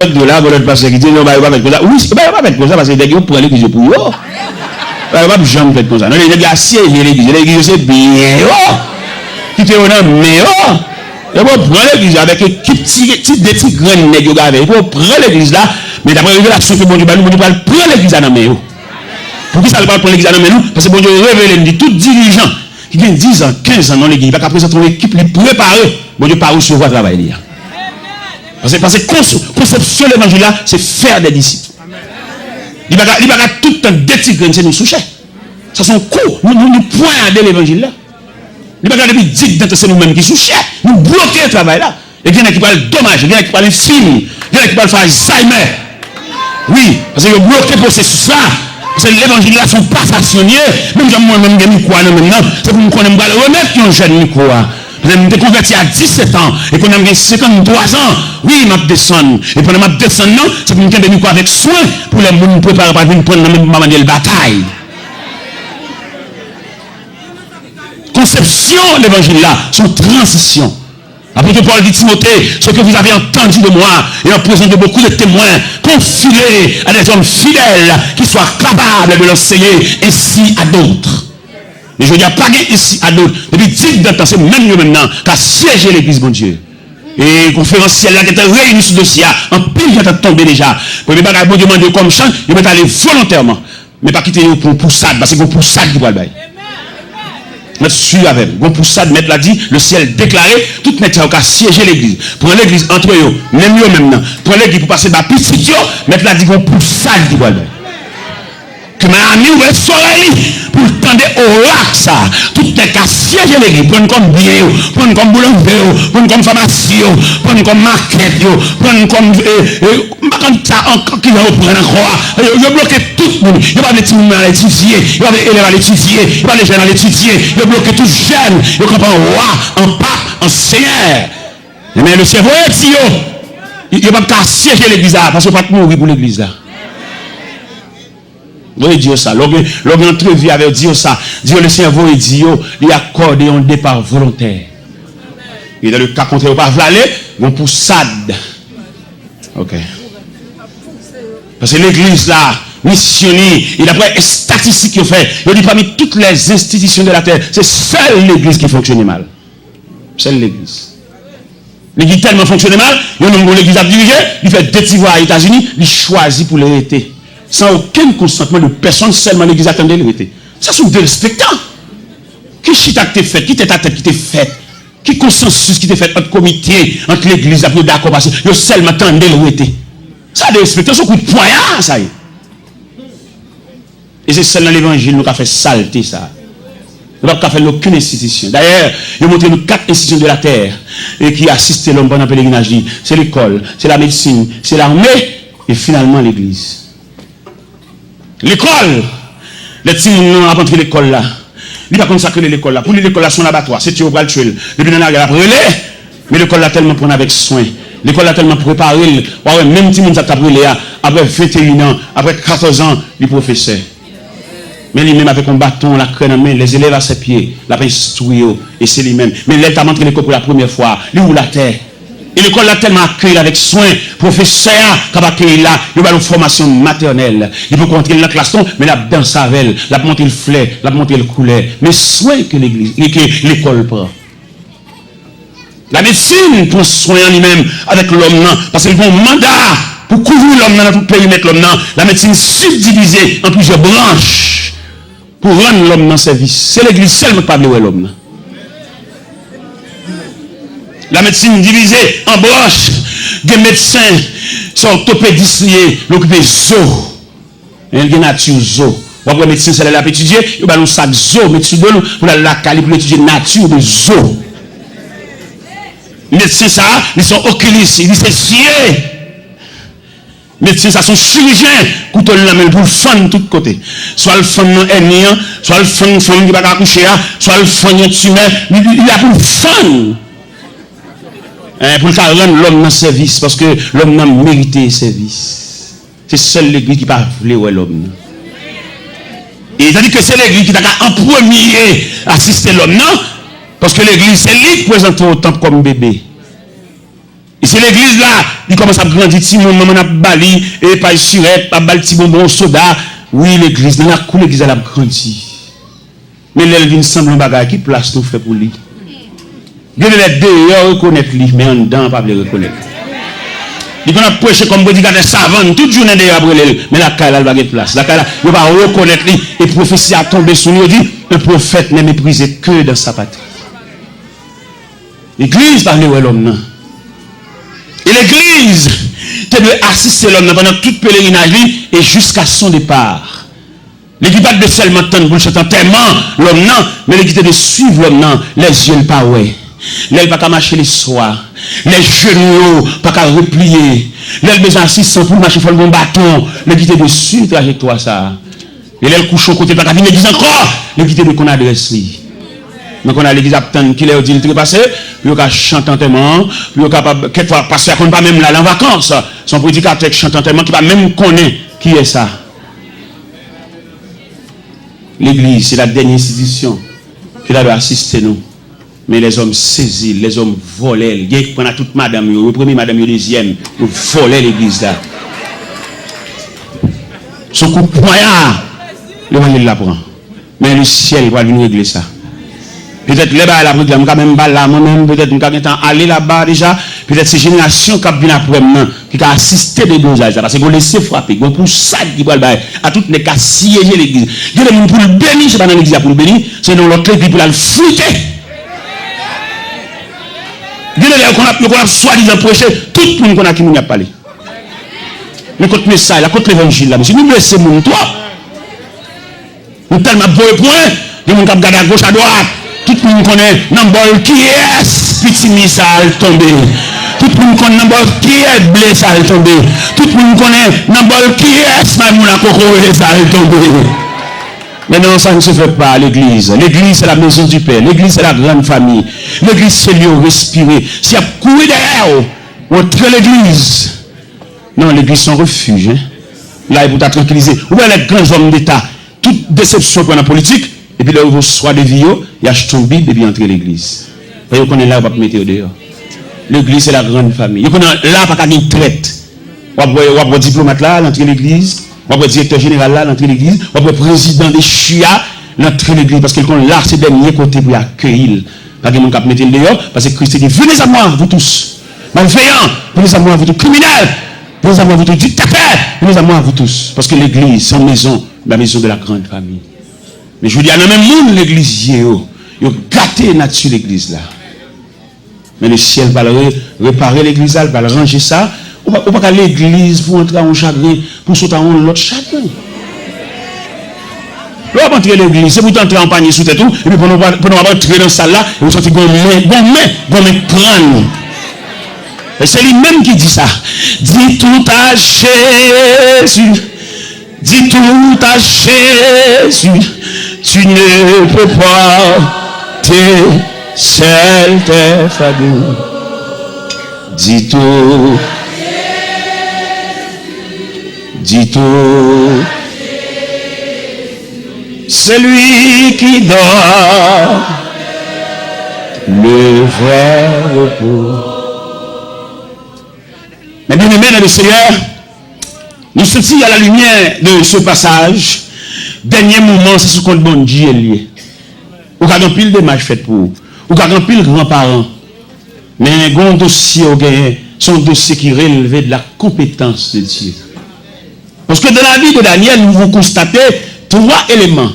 de là, vous pasteur qui dit non, bah, va mettre comme ça. Oui, bah, va mettre comme ça parce que les gens prennent l'église pour eux. Bah, va jamais faire comme ça. Non, les gars, siègent l'église, c'est bien, qui te rend mais et vous prenez l'église avec des petits grains de nègres avec vous prenez l'église là, mais d'après révélation que bon Dieu va nous prendre l'église à nous. Pour qui ça ne va pas prendre l'église à nous? Parce que bon Dieu révèle, dit tout dirigeant qui vient 10 ans, 15 ans dans l'église, il va présenter une équipe préparée, bon Dieu pas recevoir travail. Parce que conception de l'évangile là, c'est faire des disciples. Il va tout le temps des petits grains, c'est nous soucher. Ça sont cours, nous poignardons l'évangile là. Il va depuis 10 ans, c'est nous-mêmes qui souchons. Nous bloquons le travail là. Et il y en a qui parlent dommage, il y en a qui parlent film, il y en a qui parlent faire Alzheimer. Oui, parce que vous bloquez le processus là. Parce que l'évangile là sont pas stationnés. Même si moi-même j'ai mis quoi maintenant, c'est pour nous qu'on aime pas le remettre qui ont jeune micro. Je me suis converti à 17 ans et qu'on a 53 ans. Oui, je descends. Et pendant que je descends, c'est pour nous qu'on micro avec soin pour les gens nous préparer pour venir prendre la bataille. Conception de l'évangile là, son transition. Apôtre Paul dit Timothée, ce que vous avez entendu de moi et en présence de beaucoup de témoins, confie-les à des hommes fidèles qui soient capables de l'enseigner ainsi à d'autres. Mais je veux dire, pas ici à d'autres. Depuis 10 ans, c'est même mieux maintenant qu'à siéger l'église, mon Dieu. Et conférentiel là qui était réuni sur le dossier, en pile qui était tombé déjà. Pour les bagages, bon Dieu demande comme chant, il va aller volontairement. Mais pas quitter pour poussade, parce que c'est pour poussade qui va le bailler. Mettre sur avec vous pour ça mettre l'a dit le ciel déclaré tout net a siéger l'église pour l'église entre eux même eux maintenant pour l'église pour passer par petit mettre l'a dit pour ça qui va que ma ami ou soleil pour tendre oracle ça tout net a siéger l'église prendre comme bien prendre comme boulanger prendre comme pharmacie prendre comme market prendre comme ça encore qui va reprendre encore il bloqué tout le monde il va les petits à l'étudier il va les élèves à l'étudier il va les jeunes à l'étudier il bloqué tout jeune il comprend roi en pape en seigneur mais le cerveau est dit il va pas siéger l'église là parce qu'il va pas mourir pour l'église là vous dire ça l'homme entrevue avec Dieu ça Dieu le cerveau est dit il accorde un départ volontaire et dans le cas contraire pas aller on poussade ok. Parce que l'église là, missionnée, et d'après les statistiques qu'il fait, il dit parmi toutes les institutions de la terre, c'est seule l'église qui fonctionne mal. Seule l'église. L'église tellement fonctionne mal, il y a un l'église à diriger, il fait des petits voix aux États-Unis, il choisit pour l'arrêter. Sans aucun consentement de personne, seulement l'église attendait l'arrêter. Ça sont des spectacles. Qui chita qui t'est fait, qui t'est ta tête qui t'est fait, qui consensus qui t'est fait entre comité, entre l'église, après d'accord, parce que il seulement attendait l'arrêter. Ça a des respectations, coup de poignard, ça y est. Et c'est celle dans l'évangile nous qui a fait saleté ça. Nous n'avons pas fait aucune institution. D'ailleurs, il a montré nous 4 institutions de la terre et qui assistent l'homme pendant le pèlerinage. C'est l'école, c'est la médecine, c'est l'armée et finalement l'église. L'école, les petits gens ont rentré l'école là. Il n'y a pas consacré l'école là. Pour lui, l'école là, son abattoir. C'est Théo Galtuel. Depuis dans la relais, mais l'école là tellement prendre avec soin. L'école a tellement préparé, même si on a appris après 21 ans, après 14 ans, les professeurs. Mais lui-même avec un bâton, la crème en main, les élèves à ses pieds, la paix instruit, et c'est lui-même. Mais il a montré l'école pour la première fois, lui ou la terre. Et l'école l'a tellement accueilli avec soin, professeur, qui a accueilli là, il a une formation maternelle. Il peut rentrer dans la classe, mais il a dansé avec elle, il a monté le fleur, il a monté le couleur. Mais soin que l'école prend. La médecine prend soin en lui-même avec l'homme, parce qu'il a un mandat pour couvrir l'homme dans tout le périmètre l'homme. La médecine subdivisée en plusieurs branches pour rendre l'homme dans service. C'est l'église seulement qui parle de l'homme. La médecine divisée en branches, des médecins sont orthopédistes, l'occupé zoo. Il y a une nature zoo. Après médecine, c'est là pour étudier, il y a un sac zoo, médecine pour la cali pour étudier nature de zoo. Médecins, ça, ils sont oculistes, ils sont sciés. Médecins, ça sont chirurgiens, couteau la main pour le fan de tous côtés. Soit le fan ennemi, soit le fan femme qui va accoucher, soit le fan tumeur, il a pour le fan. Pour le rendre l'homme dans service, parce que l'homme n'a mérité service. C'est seule l'église qui va vouloir l'homme. Et il a dit que c'est l'église qui a en premier assisté l'homme, non? Parce que l'église, c'est lui qui présente au temple comme bébé. Et c'est l'église là, il commence à grandir, petit monde, maman a bali, et pas surette, pas bali, petit bonbon, soda. Oui, l'église, dans la cour, l'église elle a grandi. Mais elle vient semblant bagage qui place tout fait pour lui. Il y a les deux, reconnaître lui, mais en dedans, pas le reconnaître. Il a prêché comme prédicateur savant, toute journée d'ailleurs après elle, mais la caille, elle va gagner place. La caille, il va reconnaître lui, et prophétie a tombé sur lui, il dit, un prophète n'est méprisé que dans sa patrie. L'église parle de l'homme, non. Et l'église, tu dois assister l'homme pendant toute pèlerinage et jusqu'à son départ. L'église pas de seulement temps pour chanter tellement l'homme, non, mais l'église de suivre l'homme, non, les yeux pas ouais. L'aile pas qu'à marcher les soirs, les genoux pas qu'à replier, l'aile besoin assistance pour marcher sur le bon bâton, l'église de suivre trajectoire ça. Et l'aile couche au côté pas qu'à venir l'église encore, l'église de qu'on adresse lui. Donc on a l'église attend qui leur dit le passé, puis on a chanté tellement, puis on capable quelquefois passer qu'on pas même là en vacances, son prédicateur chantant tellement qui pas même connaît qui est ça. L'église c'est la dernière institution qui doit assister nous. Mais les hommes saisis, les hommes volaient, ils prennent toute madame, le premier madame, le deuxième, ils volaient l'église là. Son coup de poignard, le vent il l'apprend. Mais le ciel va venir régler ça. Peut-être les bas la programme quand même là moi-même peut-être nous avons aller là-bas déjà peut-être ces générations qui viennent après moi qui a assisté des dosages parce que vous laissez frapper vous pour ça qui va à toutes les cas siéger l'église Dieu le pour le bénir c'est pas dans l'église pour le bénir c'est dans l'autre église pour la fruiter Dieu le qu'on a soi-disant prêché tout le monde qu'on a qui nous a parlé mais contre le message là contre l'évangile là monsieur nous laissez mon toi nous tellement beau point de mon cap garder à gauche à droite. Tout le monde connaît Nambol qui est petit missile tombé. Tout le monde connaît Nambol qui est blessé tombé. Tout le monde connaît Nambol qui est Mamouna Coco tombé. Mais non, ça ne se fait pas à l'église. L'église, c'est la maison du Père. L'église, c'est la grande famille. L'église, c'est lieu où respirer. S'il y a courir derrière, entre l'église. Non, l'église, c'est un refuge. Hein? Là, il faut être tranquillisé. Ou bien les grands hommes d'État, toute déception pour la politique, et puis là, vous soit des vieux, il achète une Bible et puis entre l'église. Et vous connaissez là, vous pouvez mettre au dehors. L'église, c'est la grande famille. Vous connaissez là, pas qu'à une traite. Vous avez diplomate là, l'entrée de l'église. Vous avez directeur général là, l'entrée de l'église. Vous avez président des chia, l'entrée de l'église. Parce que là, c'est le dernier côté pour accueillir. Pas que vous pouvez mettre au dehors. Parce que Christ dit, venez à moi, vous tous. Malveillants, venez à moi, vous tous. Criminels, venez à moi, vous tous. Dictateurs, venez à moi, vous tous. Parce que l'église, c'est une maison, la maison de la grande famille. Mais je vous dis, il y a même monde l'église, ils ont gâté là-dessus l'église là. Mais le ciel va réparer l'église là, il va ranger ça. On ne va pas aller à l'église pour entrer en chagrin, pour sauter en l'autre chagrin. On va entrer à l'église, c'est pour entrer en panier sous tête tout, et puis pour nous entrer dans la salle là, et vous sortez bon main, prendre. Et c'est lui-même qui dit ça. Dis tout à Jésus. Dis tout à Jésus. Tu ne peux pas te seul tes fardeaux. Dis tout. Dis tout. C'est lui qui donne le vrai repos. Mais bien aimé dans le Seigneur, nous sommes à la lumière de ce passage. Dernier moment, c'est ce qu'on bon Dieu lié. Ou quand on pile de matchs fait pour vous. Ou quand on pile grands-parents. Mais un dossier au gain, son dossier qui relevait de la compétence de Dieu. Parce que dans la vie de Daniel, nous vous constatez 3 éléments.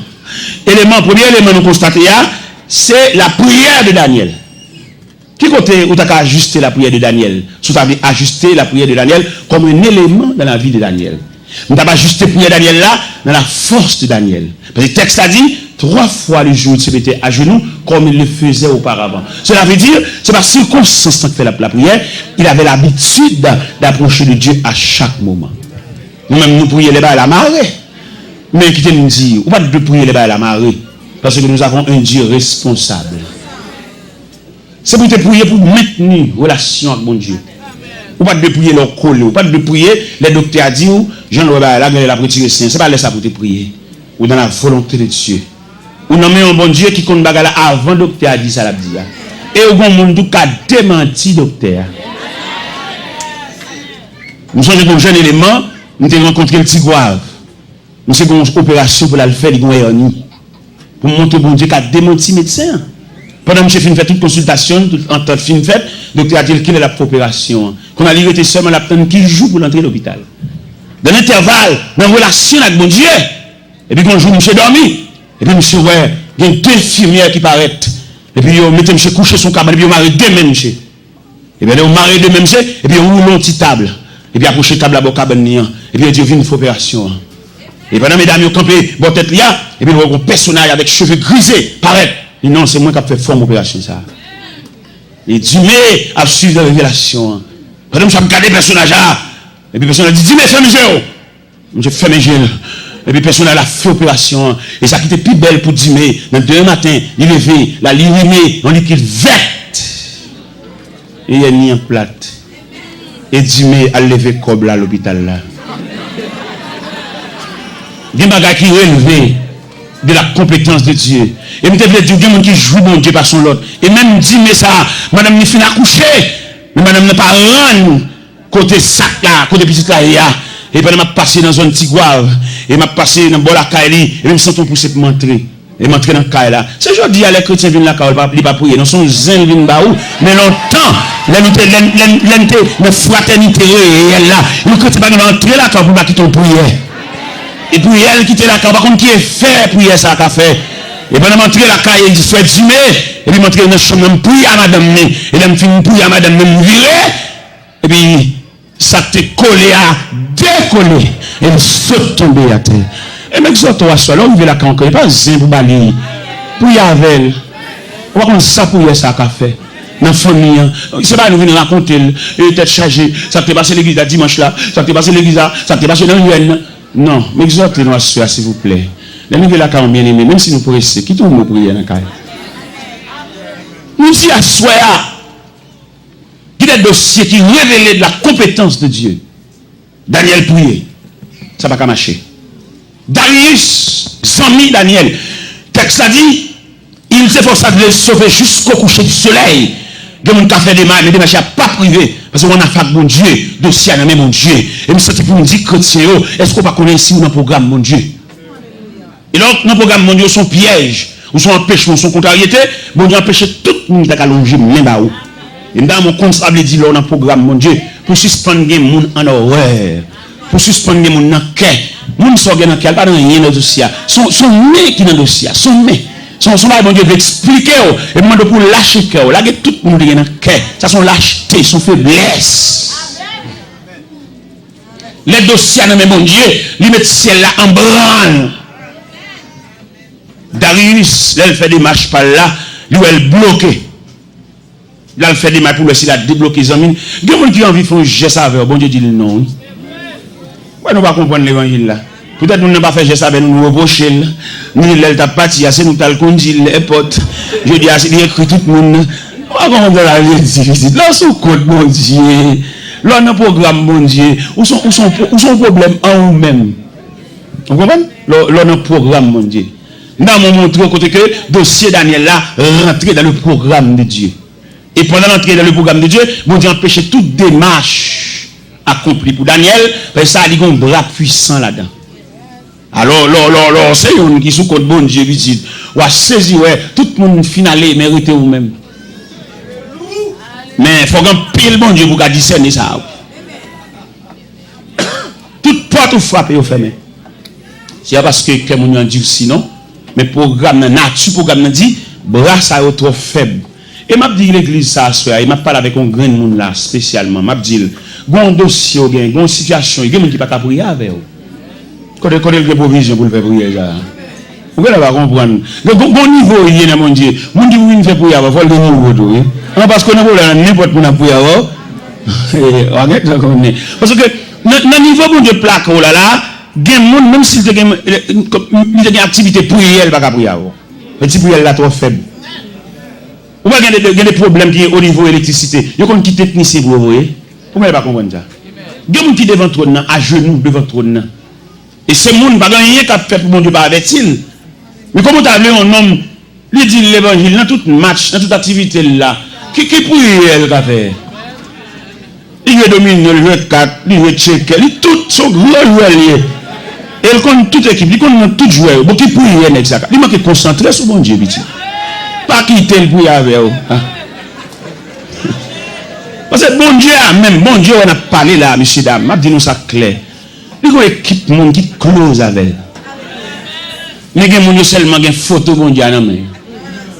Premier élément nous constatons, c'est la prière de Daniel. Qui côté où tu as ajusté la prière de Daniel? Tu as ajusté la prière de Daniel comme un élément dans la vie de Daniel. Nous avons ajusté la prière de Daniel là, dans la force de Daniel. Parce que le texte a dit, 3 fois le jour, il se mettait à genoux comme il le faisait auparavant. Cela veut dire, c'est par circonstance qu'il fait la prière, il avait l'habitude d'approcher de Dieu à chaque moment. Nous-mêmes, nous prions les bas à la marée. Mais qui nous dit, ou pas de prier les bas à la marée, parce que nous avons un Dieu responsable. C'est pour te prier pour maintenir relation avec mon Dieu. Ou pas de prier leur coller, ou pas de prier les docteurs disent, Jean-Robert, là, il a retiré saint. C'est pas là ça pour te prier. Ou dans la volonté de Dieu. Ou non, mais un bon Dieu qui compte bagala avant docteur a dit ça la dit. Et au bon monde qui a démenti docteur. Nous sommes un jeune élément, nous avons rencontré le Tigouave. Nous avons une opération pour la faire, il y a pour montrer bon Dieu qui a démenti le médecin. Pendant que je fait toute consultation, en temps de fin fait, le docteur a dit qu'il est la opération. Qu'on a été seulement la peine qui joue pour l'entrée à l'hôpital. Dans l'intervalle, dans la relation avec bon Dieu, et puis quand jour, monsieur dormi, et puis monsieur, ouais, il y a deux infirmières qui paraissent. Et puis, on mettez monsieur coucher son cabane, et puis on marie deux mêmes, monsieur. Et bien, on marie deux mêmes, monsieur, et puis on roule une petite table. Et puis, approcher table à la cabane, et puis, Dieu vient une opération. Et pendant mesdames, ils ont campé, bon tête là, et puis, on a un personnage avec cheveux grisés, paraît. Et non, c'est moi qui ai fait forme opération, ça. Et Dieu a suivi la révélation. Pendant que je regarde le personnage là, et puis, le personnage dit, dis-moi, fais mes yeux. Je fais mes yeux. Et puis, personne a fait opération. Et ça qui était plus belle pour Dimé. Dans le deuxième matin, il levé, la lirimée, en liquide verte. Et il a mis en plate. Et Dimé a levé comme là à l'hôpital là. Des bagages qui relevés de la compétence de Dieu. Et je me dis, il y a des gens qui jouent bon Dieu par son lot. Et même Dimé ça, madame n'est fini à coucher. Mais madame n'a pas rendu côté sac là, côté petit là. Et puis, je m'a passé dans une Tigouave. Et m'a passé dans la caille. Et je me sens poussé pour m'entrer. Et m'entrer dans la caille là. C'est aujourd'hui, les chrétiens viennent là, ils ne pas prier. Nous sommes zen, viennent là. Mais longtemps, la fraternité réelle là. Les chrétiens ne vont pas entrer là pour pas quitter ton prière. Et puis, elle quitte la caille. Par contre, qui est fait prier ça qu'a fait. Et puis, je m'entrer la caille, il dit, soit Dimé. Et puis, m'entrer dans la chambre, je prie à madame. Et je me finis prier à madame, je me virer. Et puis, ça te collé à décoller et me saute tomber à terre. Et m'exhorte à soi, là où il veut la cancer, pas zin pour balayer. Pour y avoir. On va comme ça pour y ça qu'a fait. Dans la famille, c'est pas nous venir raconter, et tête chargée, ça t'est passé l'église là dimanche là, ça t'est passé l'église là, ça t'est passé dans l'UN. Non, m'exhorte à soi, s'il vous plaît. Les nous la quand bien aimé, même si nous pressons, qui tourne nos prières dans le cas. Nous dit à soi, il y a des dossiers qui révèlent de la compétence de Dieu. Daniel priait. Ça va pas marcher. Darius, Zami Daniel. Texte a dit, il s'efforça de le sauver jusqu'au coucher du soleil. De mon café des mains, mais des machins pas privé. Parce qu'on a fait mon Dieu, dossier à la même mon Dieu. Et je me sens pour me dire, chrétien, est-ce qu'on va connaître ici ou dans le programme mon Dieu? Et donc, dans le programme mon Dieu, son piège, ou son empêchement, son contrariété, mon Dieu empêche tout le monde à longer même là-haut. Et dans mon comptable dit là, on a un programme, mon Dieu, pour suspendre les gens en horreur, pour suspendre les gens en cœur. Les gens sont dans cœur, pas dans rien dans le dossier. Son nez qui est dans le dossier, son nez. Son bon Dieu veut expliquer, et demande pour lâcher cœur. Là, tout le monde est dans le cœur. Ça, son lâcheté, son faiblesse. Les dossiers, mais mon Dieu, lui met ciel là en branle. Darius, là, il fait des marches par là, lui, elle bloqué. Là, il fait des marches pour le s'il a débloqué les amis. Il y a des gens qui ont envie de faire un geste avec, bon Dieu dit non. Oui, nous ne pouvons pas comprendre l'évangile là. Peut-être nous n'avons pas fait geste avec nous reprocher. Nous, l'elle t'a parti, c'est nous t'as conduit les potes. Je dis, il écrit tout le monde. On va comprendre la vie. Là, c'est code, mon Dieu. Là, on a un programme, mon Dieu. Où sont problèmes en eux-mêmes? Vous comprenez? Là, on a un programme, mon Dieu. Nous avons montré côté que le dossier Daniel là rentré dans le programme de Dieu. Et pendant l'entrée dans le programme de Dieu, bon Dieu empêchait toute démarche accomplie pour Daniel, parce que ça a dit un bras puissant là-dedans. Alors, c'est un qui sous code bon Dieu, il dit, ou à saisir, ouais, tout le monde finalé, mérité vous-même. Mais il faut qu'un pile bon Dieu pour discerner ça. Toute porte ou frappe et fermée. C'est parce que mon Dieu dit sinon, mais programme nature, programme dit, bras ça est trop faible. Et m'a dit l'église ça soir, il m'a parlé avec un grand monde là spécialement, m'a dit bon dossier, bon situation, il y a des gens qui pas prier avec vous. Quand il y a provision pour le faire prier ça. Vous pouvez pas comprendre. Bon niveau il y a mon Dieu. Mon Dieu il fait prier avec faut le niveau tout. Parce qu'on a problème n'importe pour prier avec. Parce que le niveau bon Dieu plaque là là, gain monde même s'il a une activité prière, il va pas prier avec. Petit prière là trop faible. Ou bien il y a des problèmes qui sont au niveau de l'électricité. Il y a des techniciens pour vous. Vous ne pouvez pas comprendre ça. Il y a des gens qui devant le trône, à genoux devant le trône. Et ce monde, pas rien qui a fait pour mon Dieu par avec-il. Mais comment tu as vu un homme, lui dit l'évangile, dans tout match, dans toute activité là, qui prie elle a fait? Il est dominé, il est 4, il est check, il tout son gros joueur lié. Et il connaît toute l'équipe, il connaît tout joueur. Bon, qui pour y aller, ça. Il manque concentrer sur bon Dieu, petit. Pas quitter le pour avec vous. Parce que bon Dieu, même bon Dieu, on a parlé là, monsieur, dame, m'a dit nous ça clair. Il y a une équipe qui close avec. Mais il y a seulement une photo bon Dieu.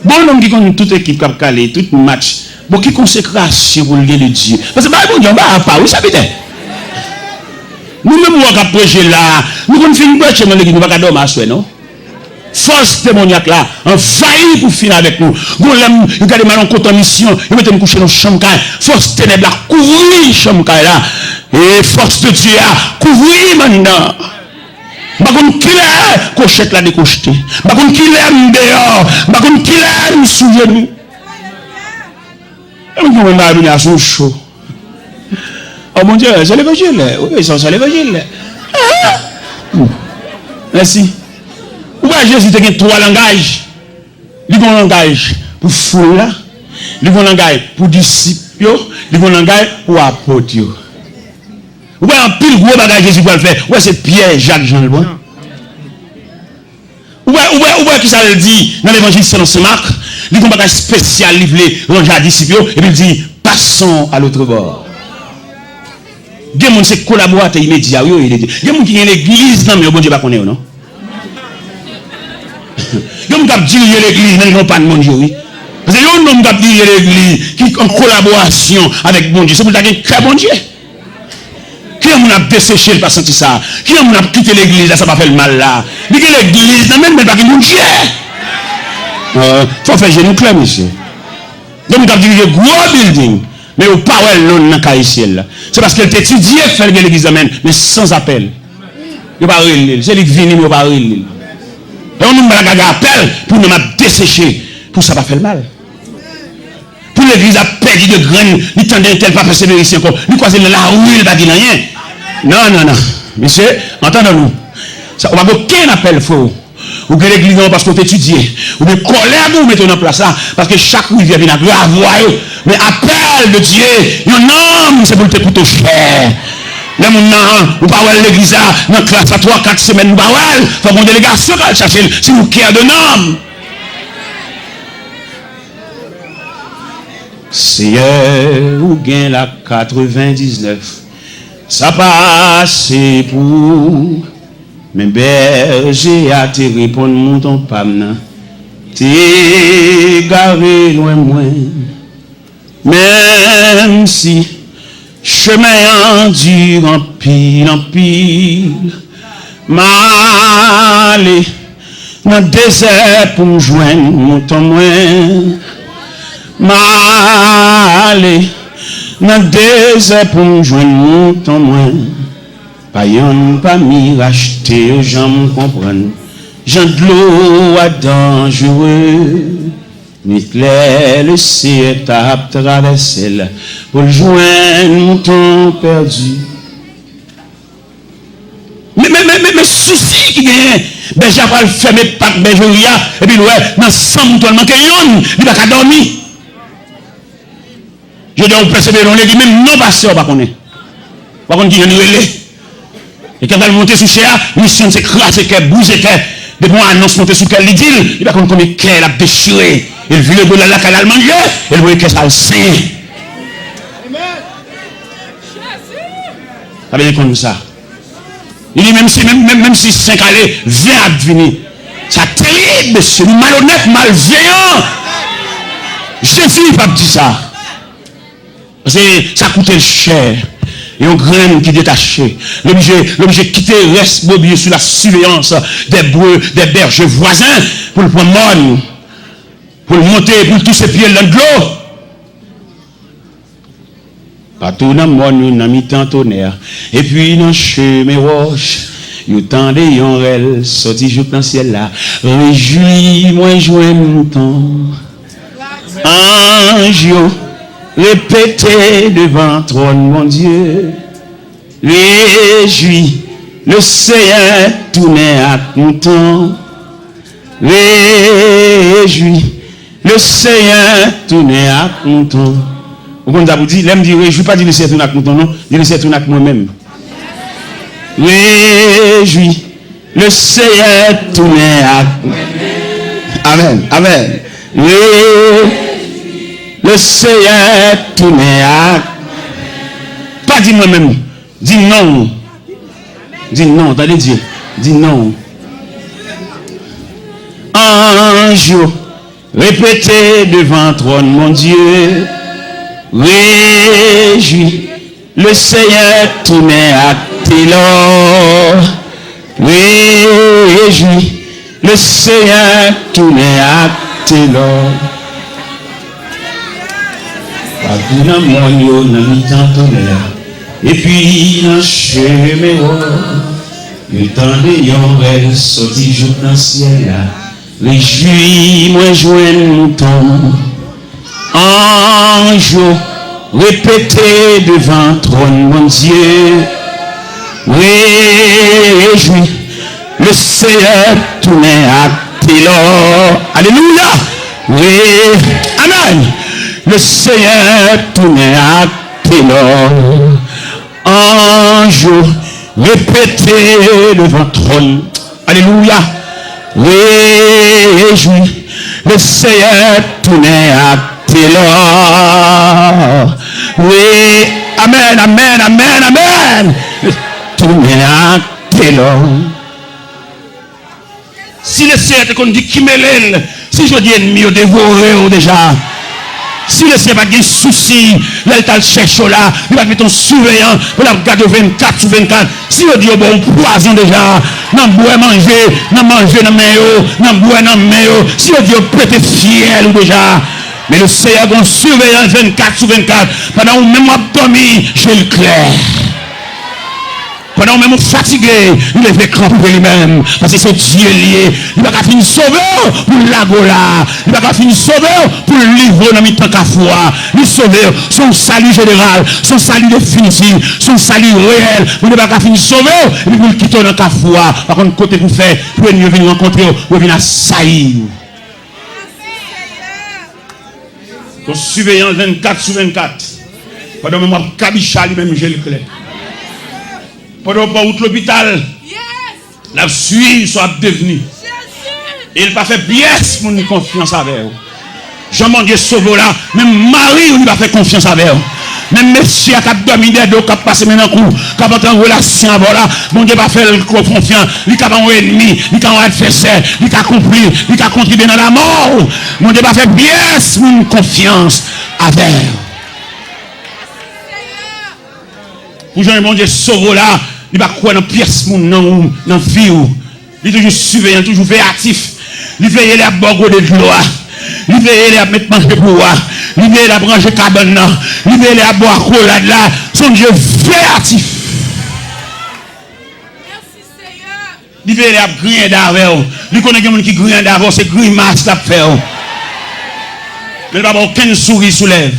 Bon homme qui connaît toute équipe qui a calé, tout match. Bon, qui consécration pour le Dieu de Dieu. Parce que bon Dieu, on va pas, vous savez. Nous-mêmes, on va prêcher là. Nous avons fini de prêcher dans l'église, nous ne pouvons pas dormir à soi, non? Force démoniaque là, envahit pour finir avec nous. Nous regardez mal en compte en mission, nous mettons coucher dans la chambre. Force ténèbres là, couvrir la chambre là. Et force de Dieu là, couvrir maintenant. Par contre, qui est cochette là décocheté. Par contre, qui est dehors. Par contre, qui est sous genou. Et nous avons venir à son chaud. Oh mon Dieu, c'est l'évangile. Oui, c'est l'évangile. Merci. Ou bien Jésus a trois langages. Il y a un langage pour foule, il y a un langage pour disciples, il y a un langage pour apôtres. Ou bien un pile gros bagage Jésus va le faire. Ou c'est Pierre, Jacques, Jean le Bon. Ou bien qui ça le dit dans l'évangile selon Saint Marc, il y a un bagage spécial livré ranger à disciples et puis il dit passons à l'autre bord. Il y a des gens qui sont collaborateurs immédiats. Il y a des gens qui sont l'église, non mais bon Dieu ne connaît pas, non? Il y a des gens qui dirigent l'église, mais ils n'ont pas de mon Dieu, oui. Parce qu'il y a des gens qui dirigent l'église, qui sont en collaboration avec mon Dieu. C'est pour ça qu'il y a bon Dieu. Qui a desséché, pas senti ça? Qui a quitté l'église, là, ça va faire le mal là? Mais que l'église, non même pas que mon Dieu. Il faut faire genou clair, monsieur. Donc, vous avez dirigé gros building. Mais au pas l'on dans Caïciel. C'est parce qu'elle t'étudie faire l'église mais sans appel. Il n'y a pas de c'est lui qui vient, il n'y a pas de et on nous met un appel pour nous dessécher. Pour ça va faire le mal. Pour l'église a perdu de graines, il tendait tel pas persévérer ici encore. Il croise la rue, il va dire rien. Non. Monsieur, entendons-nous. On va aucun appel faux. Ou que l'église non parce qu'on t'étudie. Ou que colère vous mettez en place là. Parce que chaque rivière vient à grave. Mais appel de Dieu, un homme, c'est pour te coûter cher. Là, on va voir l'église là, dans la classe à 3-4 semaines, on va voir. Il faut qu'on délégation qui chercher si vous qui a de nom. Seigneur, ou gain la 99. Ça passe pour. Mais berger a te répondre mon ton pamna. T'es garé loin moins. Même si chemin dur en pile, m'aller dans le désert pour me joindre mon ton moins. M'aller dans le désert pour me joindre mon ton moins. Pas yon pas mi racheter, j'en comprends. J'en de l'eau à dangereux. Mitler le ciel t'a traversé là pour le joindre mon temps perdu. Mais souci qui gagne, ben j'ai pas le fermer pas bergeria et puis ouais dans 100 moutons manque yon, il va pas dormir. Je dois persévérer on dit même non pasteur pas connaît. Pas connaît qui vient nous relais. Et quand elle monte sous cher, mission c'est craser qu'elle bouge qu'elle depuis moi annonce monter sous qu'elle dit, il va comme qu'elle a déchiré. Il vit le bout de la qu'elle a mangé, elle voit que ça le saint. Ça veut dire comme ça. Il dit même si 5 allées vient à devenir. Ça terrible, monsieur, malhonnête, malveillant. Jésus n'a pas dit ça. Parce que ça coûtait cher. Et on graine qui détaché. L'objet quitter reste mobilier sous la surveillance des bergers voisins pour le prendre mort, pour le monter, pour tous ses pieds dans l'eau. Partout dans le monde, nous avons mis tant tonnerre. Et puis dans le chemin roche, nous tendez yon rel, sorti jour dans le ciel là. Réjouis, moi jouer mon temps. Ange, répétez devant trône, mon Dieu. Réjouis, le Seigneur tourne à content. Réjouis, le Seigneur tourne à content. Vous avez dit, l'aime dire, je ne vais pas dire le ciel tourne avec mon nom, dire le ciel tourne avec moi-même. Réjouis, le Seigneur tourne avec moi-même. Amen, amen. Le Seigneur tourne avec moi-même. Pas dire moi-même, dis non. Dis non, attendez Dieu. Dis non. Ange, répétez devant le trône, mon Dieu. Réjouis, le Seigneur tourne à Télor. Réjouis, le Seigneur tourne à Télor. Dans mon yo, dans le temps et puis dans le chemin, le temps de yon sorti jour dans le ciel là. Réjouis, moi joindre mouton. Ange, répétez devant le trône, mon Dieu. Réjouis, le Seigneur tourne à Télor. Alléluia. Oui, amen. Le Seigneur tourne à Télor. Ange, répétez devant le trône. Alléluia. Réjouis, le Seigneur tourne à Télor. Oui, amen, amen, amen, amen. Tourne à Télor. Si le Seigneur te dit qui me l'aile, si je dis ennemi, dévoré déjà. Si le Seigneur n'a pas de soucis, là, il t'a cherché là, il va mettre un surveillant pour la garder 24 sur 24. Si on dit, bon, poison déjà, non, boire manger, non, manger, non, mayo, non, boire, non, mayo. Si on dit, peut-être fiel déjà. Mais le Seigneur a un surveillant 24 sur 24. Pendant où même dormi, j'ai le clair. Pendant même fatigué, il est fait cramper lui-même. Parce que c'est Dieu lié. Il va finir sauveur pour l'agola. Il va finir sauveur pour le livre dans le temps qu'à foi. Il sauveur, son salut général, son salut définitif, son salut réel. Il ne va pas finir sauveur et puis pour le quitter dans la foi. Par contre, côté pour faire, pour venir rencontrer, pour venir saillir. Donc, surveillant 24 sur 24. Pendant même Kabicha lui-même, j'ai le clair. Pendant pas out l'hôpital, la suivre soit devenu. Et il n'a pas fait pièce pour nous confiance avec vous. Jean-Mon Dieu sauve là, même Marie, il n'a pas fait confiance avec vous. Même monsieur qui a dormi des dos, qui a passé maintenant coup, qui a pas en relation avec là, mon Dieu va faire confiance, il a un ennemi, il a un adversaire, il a compris, il a contribué dans la mort. Mon Dieu va faire pièce pour nous confiance avec vous. Pour Jean-Mon Dieu sauve là, il va croire dans pièce dans la vie. Il est toujours surveillant, toujours véatif. Il veille à boire de l'eau. Il veille à mettre manger pour moi. Il veille à brancher cabane. Il veille à boire cola là. Son Dieu véatif. Merci Seigneur. Il veille à griller d'avant. Il connaît quelqu'un qui grille d'avant, c'est grimace à faire. Mais il va avoir aucune souris sous lèvres.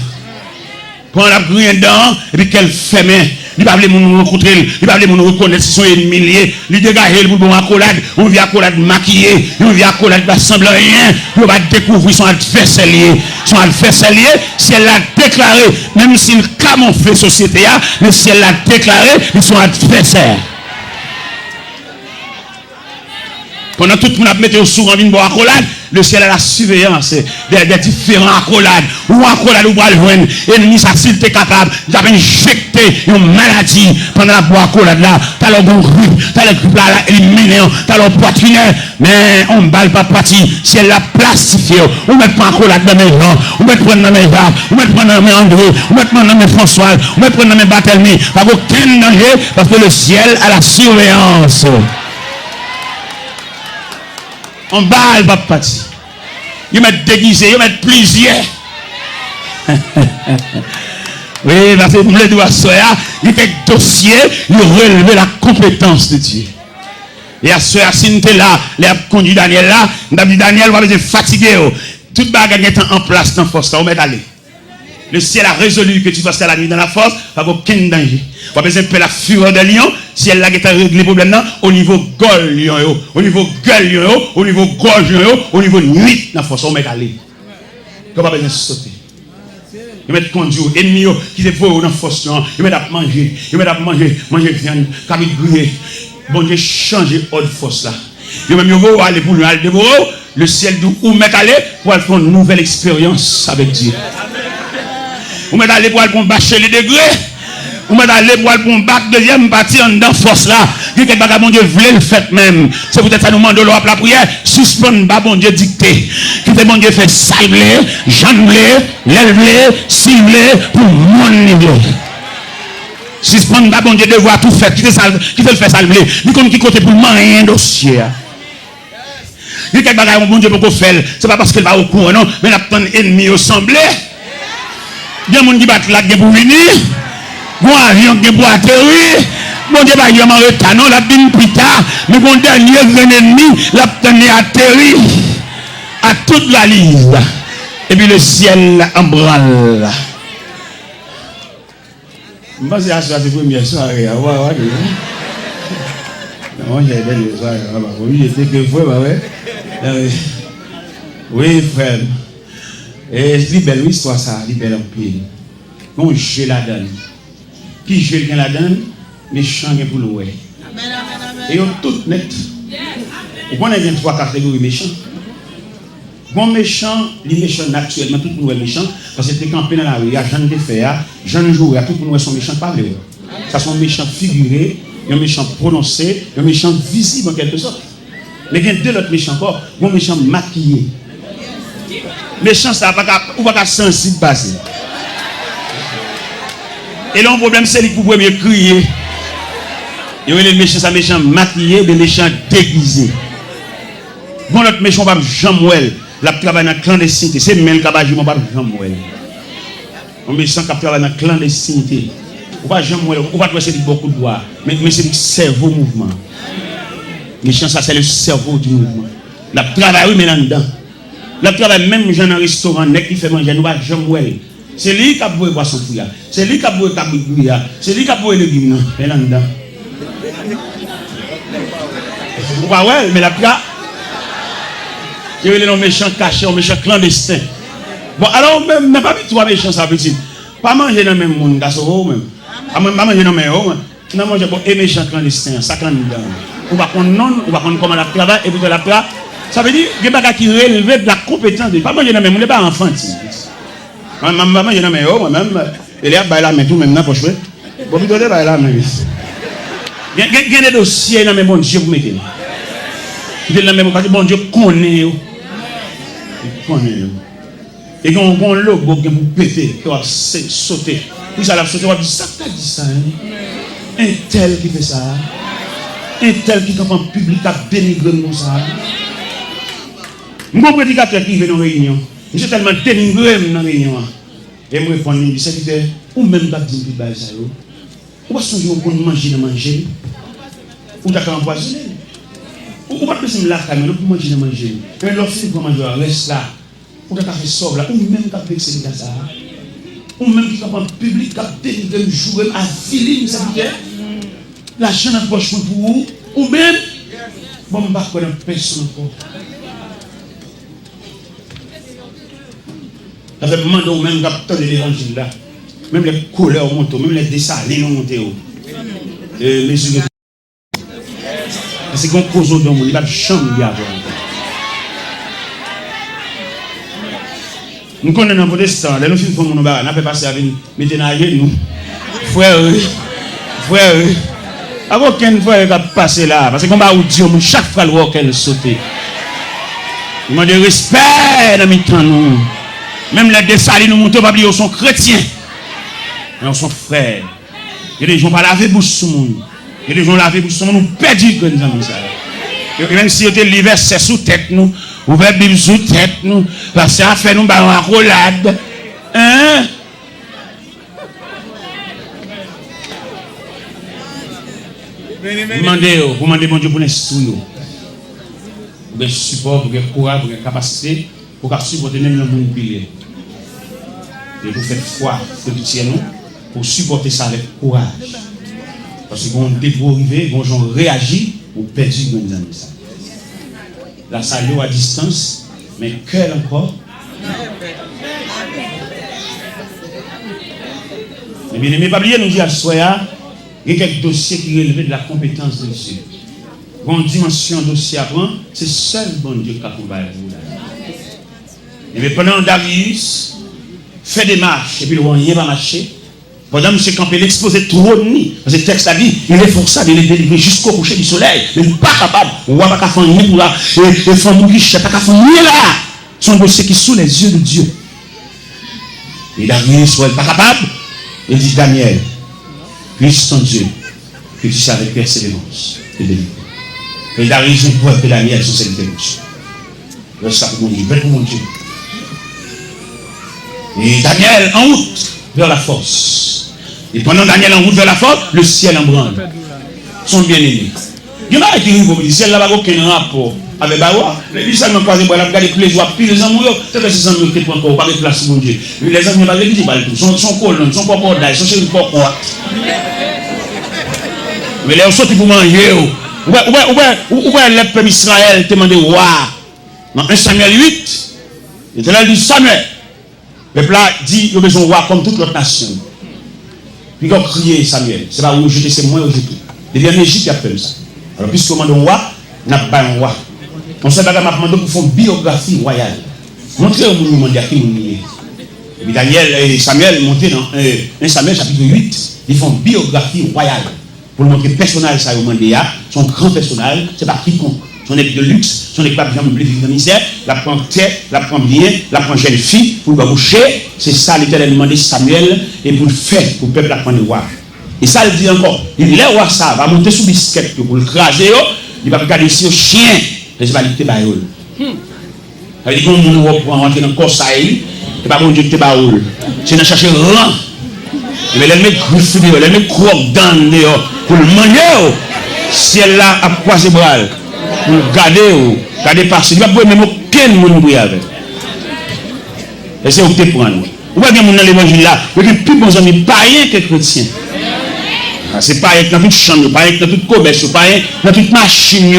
Quand la grille dedans, et puis qu'elle ferme. Il va pas nous rencontrer, il va pas nous reconnaître si son ennemi, il dégage pour bon accolade, on vient accolade maquillé, on vient accolade pas semblant rien, on va découvrir son adversaire lié, si elle l'a déclaré, même s'il camoufle société, mais si elle l'a déclaré, ils sont adversaires. Pendant tout le monde a mis au sourd en vin boire accolade, le ciel a la surveillance des différents accolades. Ou accolade ou va le joindre. Ennemi, ça, s'il était capable d'injecter une maladie pendant la boire accolade là. T'as le bon grippe, t'as le grippe là, éliminé, t'as le poitrinaire. Mais on ne balle pas parti. Si elle l'a plastifié, on met pas accolade dans mes gens, on met prendre dans mes Jacques, on met prendre dans mes André, on met prendre dans mes François, on met prendre dans mes Barthélemy. Pas aucun danger parce que le ciel a la surveillance. On balle pas parti. Ils mettent déguisé, ils mettent plusieurs. Oui, parce que le doigt soya, il fait dossier, il relève la compétence de Dieu. Et à ce moment là, les a conduit Daniel là, Daniel va être fatigué. Toute bagarre est en place dans la force, on met d'aller. Le ciel a résolu que tu vas rester la nuit dans la force, pas aucun danger. On va besoin de la fureur de lion, si elle a réglé les problèmes au niveau gueule lion, au niveau gueule lion, au niveau gorge lion, au niveau nuit dans la force, on met d'aller. On va besoin de sauter. Ils mettent conduire ennemis qui se voient dans la force. Ils mettent à manger. Ils mettent à manger viande, cabine grillée. Bon Dieu, changer ordre force là. Ils même vont aller pour aller dévorer le ciel d'où mettre aller pour aller faire une nouvelle expérience avec Dieu. Vous mettez aller pour aller bâcher les degrés. Vous mettez aller pour aller battre deuxième partie en dans force là. Dit que bon Dieu voulait le faire même. C'est peut-être ça nous demande de la prière. Suspendre bon Dieu dicté. Qui te bon Dieu fait salver, jambler, l'élever, cibler pour mon niveau. Suspendre bon Dieu devoir tout faire. Qui te le fait salver. Ni comme qui côté pour rien dossier. Ni quelque bagaille bon Dieu pour faire. C'est pas parce qu'il va au courant non, mais la prendre ennemi au semblé. Il y a des gens qui battent là pour venir. Bon avion qui pour atterrir. Bon Dieu va y avoir un retard, non, la bin plus tard. Mais mon dernier grand ennemi, la tenue atterri à toute la liste. Et puis le ciel en branle. Je pense que c'est la première soirée. Non, j'ai des soirées. Oui, j'étais que frère, oui, frère. Et c'est belle histoire, ça, c'est belle en pile. Bon, j'ai la donne. Qui j'ai la donne, méchant pour le ouais. Et on tout net. Vous connaissez bien trois catégories méchants. Bon méchant, les méchants naturellement, tout le monde est méchant. Parce que c'est campé dans la rue, il y a gens de faire, gens de jouer, tout le monde sont méchants par les ça sont méchants figurés, un méchant prononcé, un méchant visible en quelque sorte. Mais il y a deux autres méchants encore, bon méchant maquillé. Méchant, ça va pas sensible passer. Et là, le problème, c'est qu'il faut premier crier. Il y a les méchants, ça méchant maquillé, des méchants déguisés. Bon, notre méchant, pas Jean-Mouel, la travaille dans la clandestinité. C'est même le cabage, mon pas Jean-Mouel. Un méchant qui travaille dans la clandestinité. Ou pas Jean-Mouel, ou pas c'est beaucoup de doigts, mais c'est le cerveau mouvement. Méchant, ça, c'est le cerveau du mouvement. La travaille, oui, mais là-dedans. La travaille même dans un restaurant, qui fait manger, nous pas Jean-Mouel. C'est lui qui a beau boisson fouilla. C'est lui qui a beau cabouille. C'est lui qui a beau légumes. Mais là-dedans. Vous voyez, ouais, mais la pire. Il y a des méchants cachés, des méchants clandestins. Bon, alors, même pas trois méchants, ça petit. Pas manger dans le même monde, même. Pas manger dans le même monde. Non, manger pour les méchants clandestins, ça clandestin. On va prendre non, on va prendre comment la travail et puis la plat. Ça veut dire qu'il y a des gens qui relèvent de la compétence. Pas manger dans le même monde, pas enfantine. Maman, je n'ai pas moi-même. Il y a des gens tout même pour jouer. Bon, il y a des gens il y a des dossiers dans le bon Dieu pour mettre. Il y a des gens qui bon Dieu connaît. Et quand on a un logo qui vous péter, qui va sauter. Puis ça va sauter, on va dire ça, t'as dit ça. Un tel qui fait ça. Un tel qui est en public à dénigrer comme ça. Mon prédicateur qui vient dans la réunion. Je suis tellement dénigré dans la réunion. Et je me réponds, il dit, ou même pas dire que ça. Ou pas songer au bon manger, ou d'accord empoisonné. Ou pas plus me la caméra pour manger, mais lorsque vous mangez, reste là. Ou d'accord faire sauve là, ou même pas vexer comme ça. Ou même qui en public, qui dénigrer, jouer à filer, ça veut dire, l'argent dans la poche pour vous, ou même, bon, je ne vais pas connaître personne encore. Ça fait demander au même capteur de l'évangile là. Même les couleurs montent, même les dessalines montent. C'est qu'on cause au don, il va chambre bien. Nous connaissons un protestant, nous films comme nous, on a fait passer avec maintenant nous. Frère, avant qu'un frère va passer là, parce qu'on va au Dieu, chaque fois le qu'elle saute. Il m'a de respect dans mes temps nous. Même les dessalines nous montent, ils sont chrétiens. Mais ils sont frères. Il y a des gens qui ne laver bouche sur le monde. Il y a des gens qui laver bouche sur le monde, nous perdons comme ça. Et même si vous avez l'hiver, c'est sous tête nous. Vous avez Bible sous tête nous. Parce que ça fait nous une accolade. Hein? Vous demandez bon Dieu pour l'instruire. Pour le support, pour le courage, pour la capacité, pour supporter même le monde pilier. Et vous faites foi, nous, pour supporter ça avec courage. Parce que quand vous arrivez, quand on réagit, vous perdez les amis. La salut à distance, mais cœur encore. Et bien aimé, pas oublier, nous dit à Soya, il y a quelques dossiers qui relèvent de la compétence de Dieu. Une dimension dossier à prendre, c'est seul bon Dieu qui a combattu. Et bien pendant Darius fait des marches, et puis le rien va marcher. Pendant M. Campbell exposait trop de nuit. Parce que le texte a dit, il est forçé de les délivrer jusqu'au coucher du soleil. Mais il n'est pas capable. On ne va pas faire rien pour là. Et femme qui ne pas faire rien là. Son dossier qui est sous les yeux de Dieu. Et Darius n'est pas capable. Il dit, Daniel, puisse ton Dieu que tu sais avec persévérance te délivrer. Et Darius ne peut que Daniel sur cette délivrance. Le sac pour mon Dieu. Et Daniel en route vers la force. Et pendant Daniel en route vers la force, le ciel en branle. Son bien-aimé. Il y a qui dit, le ciel n'a aucun rapport avec Bawa. Les gens n'ont pas regardé tous les jours, puis les amoureux, c'est que ces amoureux qui ne prennent pas de place pour Dieu. Les amoureux ne disent pas tout. Son colonne, son corps d'ail, son chéri corps. Mais les autres qui pour manger, où est le peuple Israël demandé roi? Dans 1 Samuel 8, il était dit Samuel. Le peuple dit il a besoin de roi comme toute l'autre nation. Puis il a crié Samuel. C'est pas où jeter, c'est moi où jeter. Il vient en Égypte, il a fait ça. Alors, puisque on demande un roi, on n'a pas un roi. On sait pas qu'on m'a demandé pour faire une biographie royale. Montrez au monde à qui nous est. Et puis Daniel et Samuel montaient dans 1 Samuel chapitre 8. Ils font une biographie royale. Pour montrer que le personnage, ça a demandé, son grand personnage, c'est pas quiconque. Son équipe de luxe, son équipe de vivre dans le misère, la prend tête, la prend bien, la prend jeune fille, pour le coucher. C'est ça l'Éternel demandé Samuel et pour le faire, pour le peuple apprendre le roi. Et ça, il dit encore, il dit, le roi, ça va monter sous biscuit pour le craser, il va regarder si au chien, les validés baïol. Ça veut dire qu'on va rentrer dans le corps, ça y est, c'est pas bon Dieu qui te baïol. C'est de chercher rang. Mais les mecs griffes, les mecs croquent dans dehors, pour le manger, si elle là a croisé bras. Pour garder par il va pas même aucun monde pour avec. Et c'est où tu prends. Ou bien mon dans l'évangile là, il y a plus bons amis païens que chrétiens. C'est païen dans toute chambre, païen dans toute commerce, païen dans toute machine.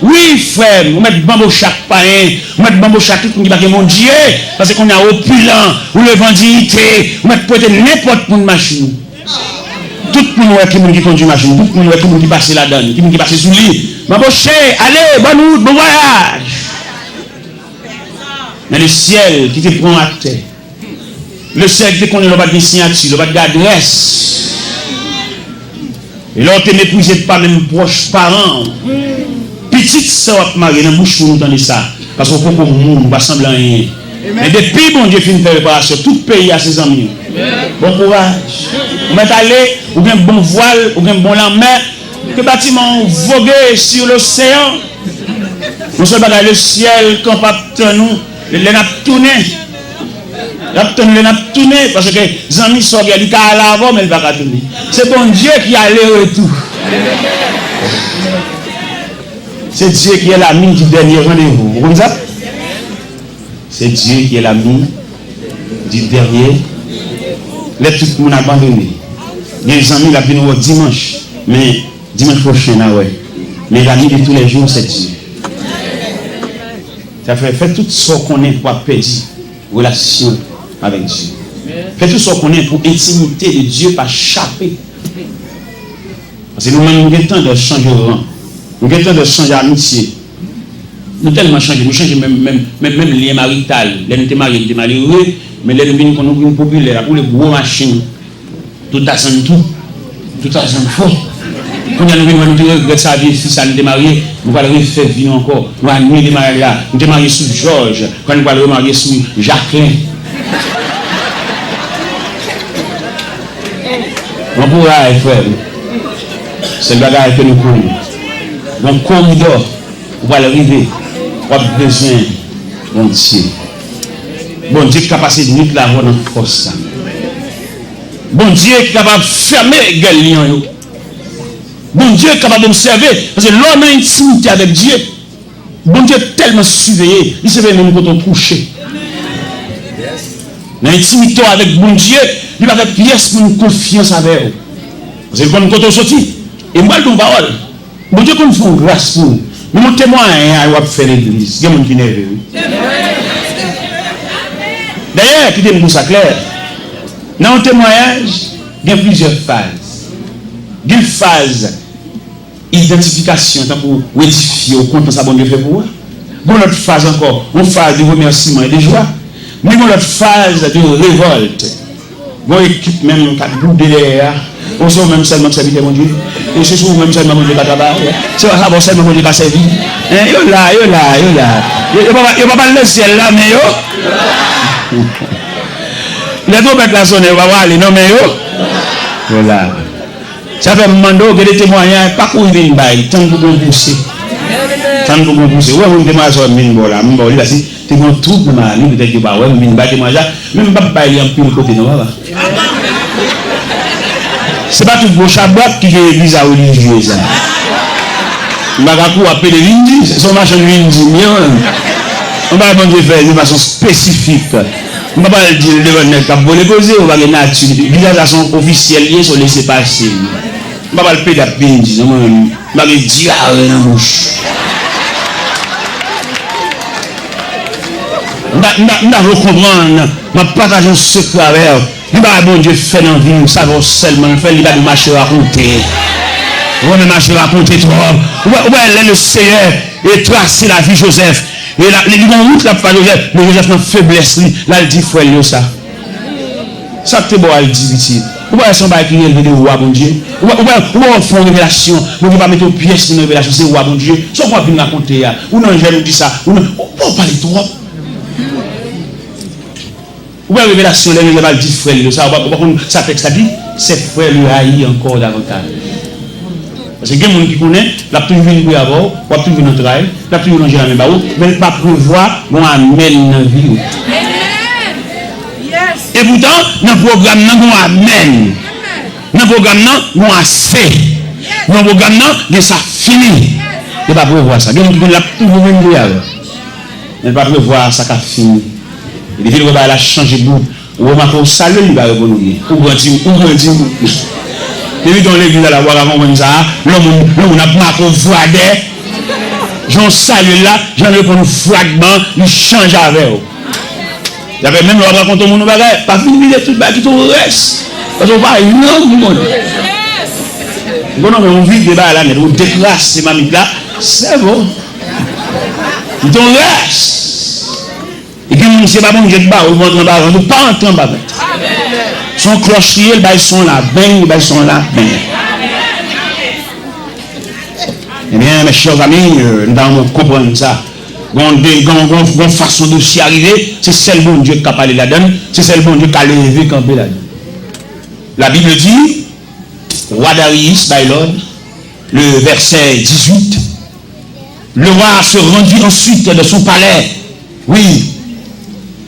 Oui frère, on met bambo chaque païen, on met bambo chaque tout qui va mon Dieu parce qu'on a opulent, ou le vendité, on met peut-être n'importe quelle machine. Tout le monde qui conduit machine, tout le monde qui passe là-dedans, qui passe sous lui. M'embaucher, allez, bonne route, bon voyage. Mais le ciel qui te prend à terre, le ciel qui te connaît le bas de signature, le bas d'adresse. Et là, tu n'es méprisé pas même proches parents. Petite soeur mariée dans la bouche pour nous entendre ça. Parce qu'on peut comme nous, on va sembler rien. Mais depuis bon Dieu finit de faire réparation, tout pays a ses amis. Bon courage. On va aller, ou bien bon voile, ou bien bon la mer. Que bâtiment voguer sur l'océan. Nous sommes dans le ciel quand pas nous, les n'a tourné. Les n'a tourné parce que les amis sont regardés à l'avant, mais ils ne vont pas tourner. C'est bon Dieu qui a le retour. C'est Dieu qui est l'ami du dernier rendez-vous. Vous comprenez ça? C'est Dieu qui est l'ami du dernier. Là, tout le monde a abandonné. Les amis, la venue au dimanche. Mais dimanche prochain, là, ouais. Mais l'ami de tous les jours, c'est Dieu. Ça fait tout ce qu'on est pour perdre relation avec Dieu. Fait tout ce qu'on est pour intimité de Dieu, pas chapper. Parce que nous-mêmes, nous avons temps de changer de rang. Nous avons temps de changer d'amitié. Nous avons tellement changé. Nous changeons même lien marital. Là, nous sommes mariés, nous sommes malheureux. Mais là, nous venons pour nous populaires, pour les gros machines. Tout à son tout. Tout à son faux. Quand nous venons, nous regrettons sa vie, si ça nous est marié, nous allons refaire vivre encore. Nous allons nous démarrer là. Nous sommes mariés sous Georges. Quand nous allons marier sous Jacqueline. Bon courage, frère. C'est le bagage que nous courons. Dans le corridor, on va arriver. On a besoin de Dieu. Bon Dieu qui est capable de nous la voie dans la force. Bon Dieu qui est capable de fermer les gueules. Bon Dieu est capable d'observer. Parce que l'homme a intimité avec Dieu. Bon Dieu est tellement surveillé. Il se fait même quand on couche. L'intimité avec bon Dieu, il va faire pièce pour une confiance avec eux. Parce que quand on sortit, et moi, ton parole, bon Dieu, qu'on fait une grâce pour nous. Mais mon témoin, il va faire l'église. Il y a mon qui n'est pas. D'ailleurs, écoutez-moi ça clair. Dans un témoignage, il y a plusieurs phases. Il y a une phase identification pour édifier au compte de ça bon Dieu fait pour vous. Bon l'autre phase encore, une phase de remerciement et de joie. Mais bon l'autre phase de révolte. Bon équipe même qui a boudé derrière. On sait même seulement servir mon Dieu. Et c'est souvent même seulement mon Dieu qui travaille. C'est ça bon seulement mon Dieu qui servi. Yo là. Yo pas le ciel là mais yo. Les trompettes là sonner va aller non mais yo. Voilà. Ça fait mando que des témoignages pas courir une bail tant que vous pousser. Tant que vous pousser. Ouais on démarre sur mine bola, mine bola c'est c'est mon troupe de ma ligne peut-être pas ouais mine bail témoignage même pas bail en pile côté non va. C'est pas tout gauche à droite qui est l'église à Olivier ça. Magakou appelle Lindy, son machin Lindy on va bon Dieu faire de façon spécifique. On va pas dire devant net cap voler poser on va les nature l'utilisation officielle liée sur laisser passer. On va pas le pédale Lindy non on va le dire dans bouche. On va comprendre, on partage un secret avec il va bon Dieu faire dans vie, ça va seulement faire, il va nous marcher raconter. On va marcher raconter trop. Ouais, le Seigneur et tracer la vie Joseph. Et là, les gens route là pas Joseph, mais Joseph n'a faiblesse là il dit frère ça. Ça c'est bon à dire ici. Ou bien son bail qui est élevé de roi bon Dieu. Ou bien font révélation, on va mettre aux pièces de révélation c'est roi bon Dieu. Soit moi venir raconter là. Ou non je nous dit ça. Ou non on parler trop. Ou bien révélation, les gens disent frère, ça fait que ça dit, c'est frère lui haït encore davantage. Parce que il y a des gens qui connaissent, la plus vite pour avoir, la plus vite dans travail, la plus vite dans le même mais il ne pas prévoir, on amène dans la vie. Et pourtant, dans le programme, on amène. Dans le programme, on a fait. Dans le programme, ça finit. Il ne pas prévoir ça. Il y a des gens qui connaissent la plus vite il ne pas prévoir ça qui a fini. Et les villes va changer de bout. Ou on va saluer, il va répondre. Ou grandir. Et dans l'église, à la voix avant comme ça, l'homme n'a pas qu'on voit des. J'en salue là, j'en réponds un fragment, il change avec eux. Il y avait même le raconte mon bagage, pas fini de tout le qui tout reste. Parce qu'on va non, monde. Bon, non, mais on vit des balles là, on déclasse ces mamites là, c'est bon. Il t'en reste. Et puis, c'est pas bon, je ne pas, on ne pas entrer en bas. Son clocherier, ils sont là, ils sont là, Eh bien, mes chers amis, nous devons comprendre ça. Une façon de s'y arriver, c'est celle bon Dieu qui a parlé là-dedans, c'est celle bon Dieu qui a levé camper là-dedans. La Bible dit, roi Darius, by Lord, le verset 18, le roi se rendit ensuite de son palais. Oui.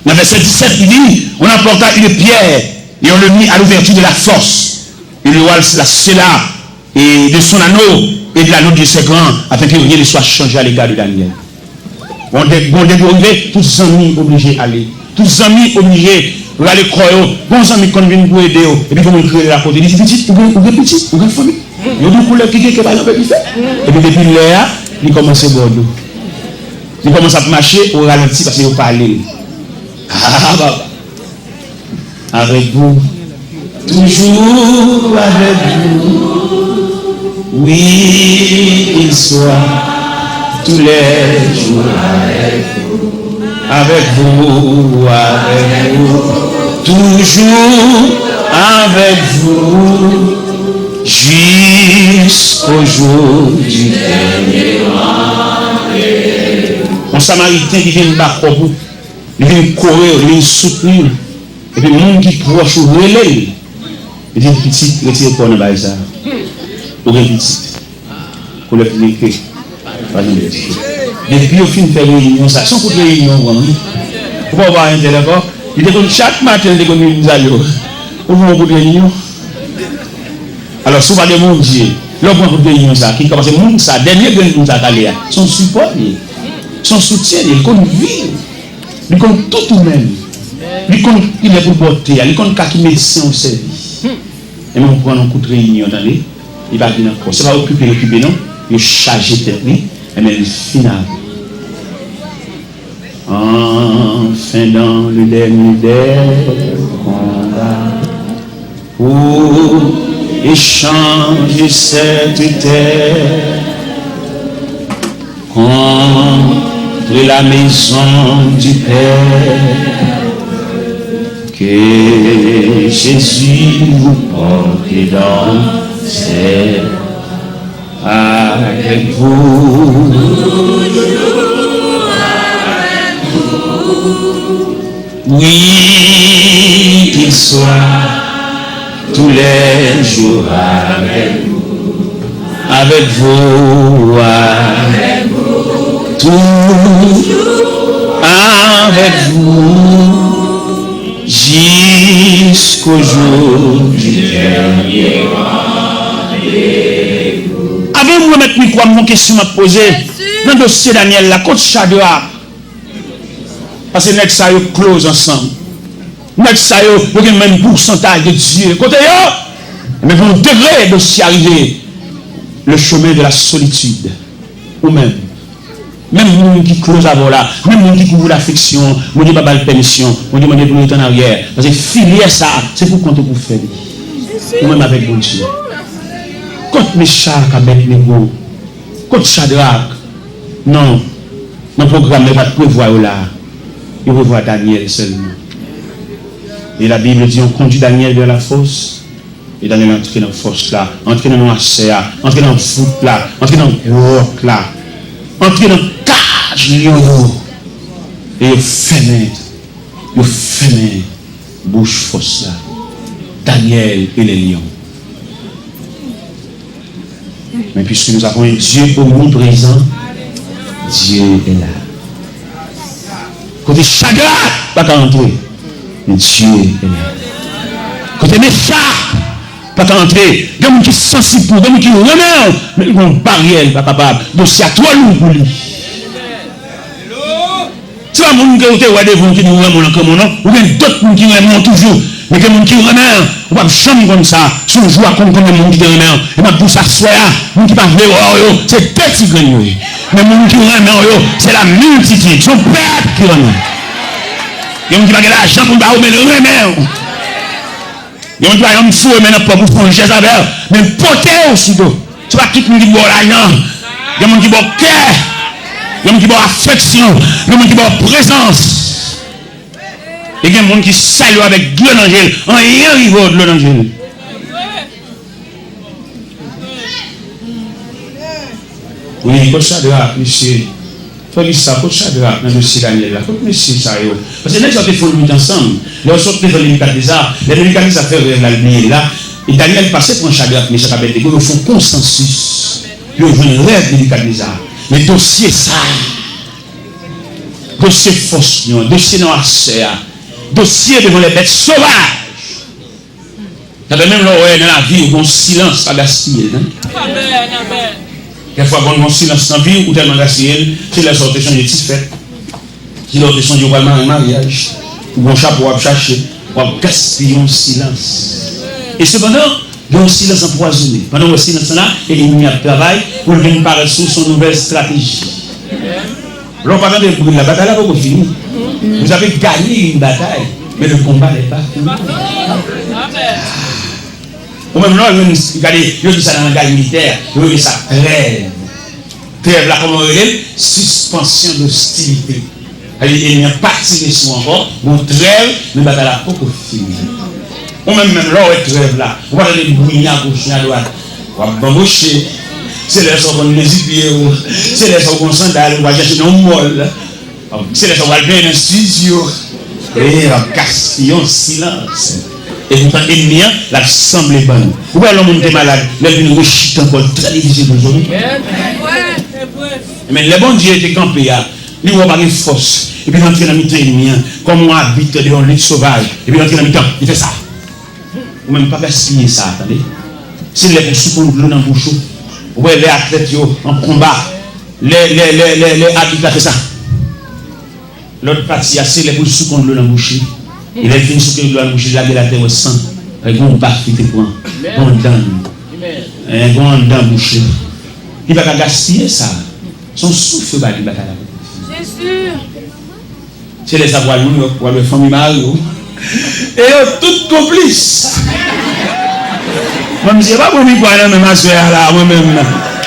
Dans le verset 17, il dit, on apporta une pierre et on le mit à l'ouverture de la force. Et le roi la scella et de son anneau et de l'anneau de ses grands, afin que rien ne soit changé à l'égard de Daniel. On découvrait, tous les amis obligés d'aller. Tous les amis obligés d'aller croire. Bons amis qui viennent pour aider. Et puis, comment ils créent la côté. Ils disent, petit, vous êtes petit, vous êtes famille. Il y a des couleurs qui sont pas fait. Et puis, depuis là, ils commencent à bordeaux. Ils commencent à marcher au ralenti parce qu'ils n'ont pas allé. Ah, bah. Avec vous. Toujours avec vous. Oui, il soit tous les jours avec vous, toujours avec vous, jusqu'au jour du dernier rendez-vous. Un Samaritain qui vient battre au bout, il vient courir, il vient soutenir, et puis le monde qui proche ou relève, il dit petit, retirez pour ne pas ça. Ou bien petit, pour le finir. Depuis au fin de faire réunion, ça, sans pour réunion, pour pas avoir un téléphone, il dit chaque matin, il dit que nous allons. Pour voir pour réunion. Alors, souvent, les gens disent, l'homme pour réunion, ça, qui commence à faire ça, dernier que nous allons, son support, son soutien, il compte vivre, il compte tout ou même. Il est pour porter, il compte qui médecin au service. Et même pour prendre un coup de réunion, il va venir encore. Ce n'est pas occuper, non. Il est chargé de technique, mais il finit. Enfin, dans le dernier combat, pour échanger cette terre contre la maison du Père. Que Jésus vous porte dans ses avec vous. Oui, qu'il soit tous les jours avec vous, avec vous, avec vous, toujours avec vous, jusqu'au jour du dernier rendez-vous. Avant de remettre le micro, mon question à poser, dans le dossier Daniel, la côte Shadrach, parce que nous sommes close ensemble. Nous sommes le même pourcentage de Dieu. Côté mais vous devrez aussi arriver le chemin de la solitude. Ou même. Même nous qui close avant là, même nous qui couvre l'affection, nous ne pas de permission, nous demandons pour nous en arrière. Parce que filière ça, c'est pour compter pour faire. Ou même avec bon Dieu. Quand Meshach avec Nego, quand Shadrach, non, dans le programme ne va pas prévoir là. Il revoit Daniel seulement. Et la Bible dit on conduit Daniel vers la fosse. Et Daniel est entré dans la fosse là, entré dans l'océan, entré dans le foot là, entré dans le roc là, entré dans le cage lion. Et il fermé bouche fosse là. Daniel et les lions. Mais puisque nous avons un Dieu omniprésent, Dieu est là. Côté Shadrach, pas qu'à entrer. Mais Dieu est là. Côté Meshach, pas qu'à entrer. Il y a des gens qui sont sensibles pour, il y a des gens qui remettent, mais ils ont une barrière, pas capable. Donc c'est à toi lourd pour lui. Tu vois, les gens qui ont des gens qui nous remettent comme nom, ou bien d'autres gens qui remettent toujours. Mais les gens qui remettent, on va chambre comme ça, si on joue à comme les gens qui remettent, et ma pour s'asseoir, les gens qui parlent de c'est petit grenier. Mais les gens qui remettent, c'est la multitude, son père qui remet. Il y a des gens qui ont l'argent pour me remettre. Il y a des gens qui ont maintenant pour faire un geste avec eux. Mais porter aussi. Tu vas quitter les gens qui ont l'argent. Il y a des gens qui ont cœur. Il y a des gens qui ont affection. Il y a des gens qui ont présence. Et il y a des gens qui saluent avec de l'angèle. En rien niveau de l'angèle. Oui, comme ça, monsieur. Il faut dire ça, pour Shadrach, dans le dossier Daniel, il faut que monsieur ça. Parce que les gens qui font le ensemble, les gens qui font les Nebuchadnezzar, les Nebuchadnezzar fait rêve là, et Daniel passait pour Shadrach, mais ça s'appelle des ils font consensus. Ils ont un rêve de Nebuchadnezzar. Mais dossier ça, dossier force, dossier dans la serre, dossier devant les bêtes sauvages. Ça fait même là, dans la vie, où on silence à gaspiller. Amen, amen. Quelquefois, quand on silence dans la vie, ou tellement gaspillé, c'est la sorte de changer de fête. C'est l'autre changer de mariage, ou un chapeau à chercher, ou à gaspiller un silence. Et cependant, il y a un silence empoisonné. Pendant le silence là, et il y a travail pour venir paraître sous son nouvelle stratégie. Alors, pendant que la bataille n'a pas fini. Vous avez gagné une bataille, mais le combat n'est pas fini. Ou même là, il y a ça dans la guerre militaire, il y a ça trêve. Trêve là, comment on dit, suspension d'hostilité. Il n'y a pas tiré sur encore, on trêve, mais la bataille n'a pas fini. Ou même là, on trêve là, on va aller bouillir à gauche et à droite. On va bamboucher, c'est les gens qui ont les pieds, c'est les gens qui ont les sandales, on va chercher dans le molle, c'est les gens qui vont aller dans le studio. Et on casse, il y a un silence. Et vous entendez bien, la semble est bonne. Vous voyez l'homme qui est malade, il est venu rechiter encore très difficile aujourd'hui. Mais le bon Dieu était campé, il n'y a pas de force. Et puis il entre dans le mi-temps ennemi, comme on habite dans une lutte sauvage. Et puis il entre dans le mi-temps, il fait ça. Ou même pas gaspiller ça, attendez. C'est les pour de l'eau dans le bouchon. Vous voyez les athlètes en combat, les athlètes fait ça. L'autre partie, c'est les pour de l'eau dans le bouchon. Il a fini ce que il doit boucher la terre au sang. Un grand bac qui te prend. Un grand dent bouché. Il va gaspiller ça. Son souffle va lui battre la vie. C'est sûr. C'est les avoirs, pour les familles mariées. Et tout complice. Moi, je ne sais pas pour moi, même ma soeur là, moi-même.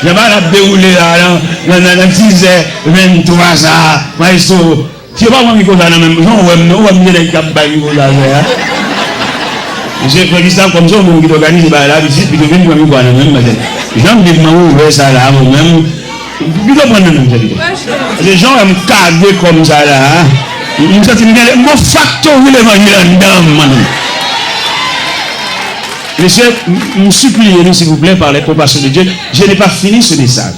Je vais la dérouler là, dans 10h23 ça, maestro. Je ne sais pas moi, je vais même. Non, on va me dire les cap bail, j'ai pris ça comme ça, on organise la visite, puis je viens de me voir même. J'aime bien ouvrir ça là, moi-même. Je vais prendre même. Les gens aiment cader comme ça là. Ils me disent, mon facteur, l'évangile en dame. Monsieur, me suppliez-nous, s'il vous plaît, par les compassions de Dieu. Je n'ai pas fini ce message.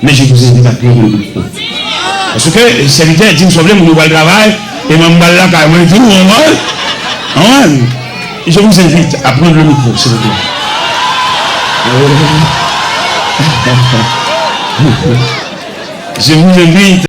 Mais je vous invite à prier pour le groupe. Parce que le serviteur dit, nous allons le travail, et je vais là, quand même, tout, je vous invite à prendre le micro, s'il vous plaît. Je vous invite